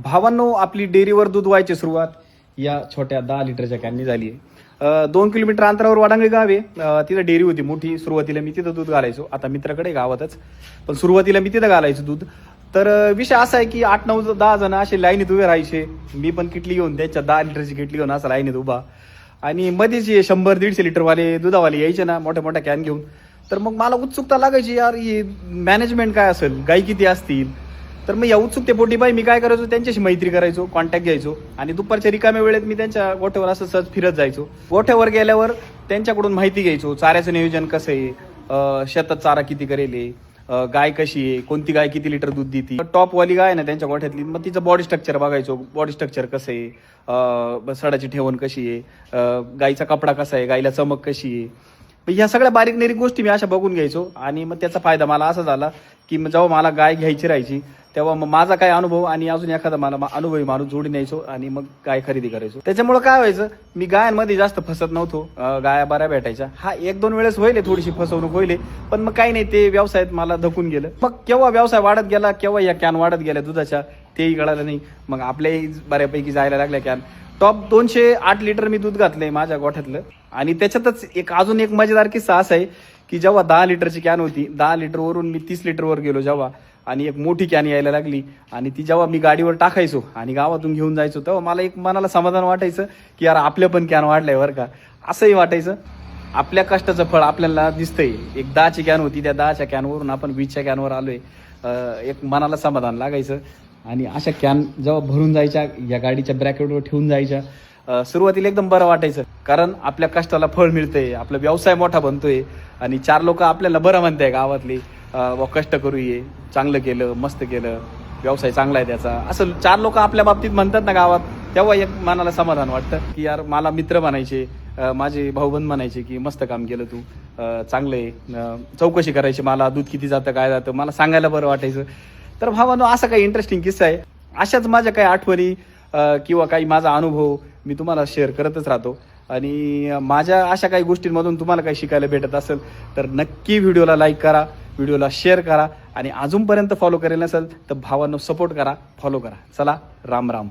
भावांनो, आपली डेअरीवर दूध व्हायची सुरुवात या छोट्या 10 लिटरच्या कॅननी झाली आहे. 2 किलोमीटर अंतरावर वाडांगळी गाव आहे. तिथं डेअरी होती मोठी. सुरुवातीला मी तिथं दूध घालायचो. आता मित्राकडे गावातच, पण सुरुवातीला मी तिथं घालायचो दूध. तर विषय असा आहे की 8, 9, 10 जण असे लाईनीत उभे राहायचे. मी पण किटली घेऊन, त्याच्या 10 लिटरची किटली घेऊन असं लाईनीत उभा. आणि मध्येच 100-150 लिटरवाले दुधावाले यायचे ना, मोठ्या मोठ्या कॅन घेऊन. तर मग मला उत्सुकता लागायची, यार ही मॅनेजमेंट काय असेल, गाई किती असतील. तर मग या उत्सुकतेपोटी बाई मी काय करायचो, त्यांच्याशी मैत्री करायचो, कॉन्टॅक्ट घ्यायचो आणि दुपारच्या रिकाम्या वेळेत मी त्यांच्या गोठ्यावर असं सहज फिरत जायचो. गोठ्यावर गेल्यावर त्यांच्याकडून माहिती घ्यायचो, चाऱ्याचं नियोजन कसं आहे, शेतात चारा किती करेल, गाय कशी आहे, कोणती गाय किती लिटर दूध देते. टॉपवाली गाय आहे ना त्यांच्या गोठ्यातली, मग तिचं बॉडी स्ट्रक्चर बघायचो. बॉडी स्ट्रक्चर कसं आहे, सडाची ठेवण कशी आहे, गाईचा कपडा कसा आहे, गाईला चमक कशी आहे. ह्या सगळ्या बारीक निरीक गोष्टी मी अशा बघून घ्यायचो. आणि मग त्याचा फायदा मला असा झाला की जेव्हा मला गाय घ्यायची राहायची तेव्हा मग माझा काय अनुभव आणि अजून एखादा मला अनुभवी माणूस जोडून यायचो आणि मग गाय खरेदी करायचो. त्याच्यामुळे काय व्हायचं, मी गायांमध्ये जास्त फसत नव्हतो. गाया बऱ्या भेटायच्या. हा 1-2 वेळेस होईल थोडीशी फसवणूक होईल, पण मग काही नाही, ते व्यवसायात मला धकून गेलं. मग केव्हा व्यवसाय वाढत गेला, केव्हा या कॅन वाढत गेल्या दुधाच्या, तेही कळालं नाही. मग आपल्याही बऱ्यापैकी जायला लागल्या कॅन. टॉप 208 लिटर मी दूध घातलंय माझ्या गोठ्यातलं. आणि त्याच्यातच अजून एक मजेदार किस्सा असा आहे की जेव्हा 10 लिटरची कॅन होती, 10 लिटरवरून मी 30 लिटरवर गेलो जेव्हा, आणि एक मोठी कॅन यायला लागली, आणि ती जेव्हा मी गाडीवर टाकायचो आणि गावातून घेऊन जायचो, तेव्हा मला एक मनाला समाधान वाटायचं की यार आपल्या पण कॅन वाढलंय बरं का. असंही वाटायचं आपल्या कष्टाचं फळ आपल्याला दिसतंय. एक 10ची कॅन होती, त्या 10च्या कॅनवरून आपण 20च्या कॅनवर आलोय. एक मनाला समाधान लागायचं. आणि अशा कॅन जेव्हा भरून जायच्या, या गाडीच्या ब्रॅकेटवर ठेवून जायच्या, सुरुवातीला एकदम बरं वाटायचं. कारण आपल्या कष्टाला फळ मिळतंय, आपला व्यवसाय मोठा बनतोय आणि 4 लोक आपल्याला बरं म्हणताय गावातली, कष्ट करू ये, चांगलं केलं, मस्त केलं, व्यवसाय चांगला आहे त्याचा, असं 4 लोक आपल्या बाबतीत म्हणतात ना गावात. तेव्हा एक मनाला समाधान वाटतं की यार मला मित्र म्हणायचे, माझे भाऊबंद म्हणायचे की मस्त काम केलं तू, चांगलं आहे. चौकशी करायची मला, दूध किती जातं काय जातं, मला सांगायला बरं वाटायचं. तर भावानो, असा काही इंटरेस्टिंग किस्सा आहे. अशाच माझ्या काही आठवणी किंवा काही माझा अनुभव मी तुम्हाला शेअर करतच राहतो. आणि माझ्या अशा काही गोष्टींमधून तुम्हाला काही शिकायला भेटत असेल तर नक्की व्हिडिओला लाईक करा, व्हिडिओला शेअर करा, आणि अजूनपर्यंत फॉलो करेल नसेल तर भावांनो सपोर्ट करा, फॉलो करा. चला, राम राम.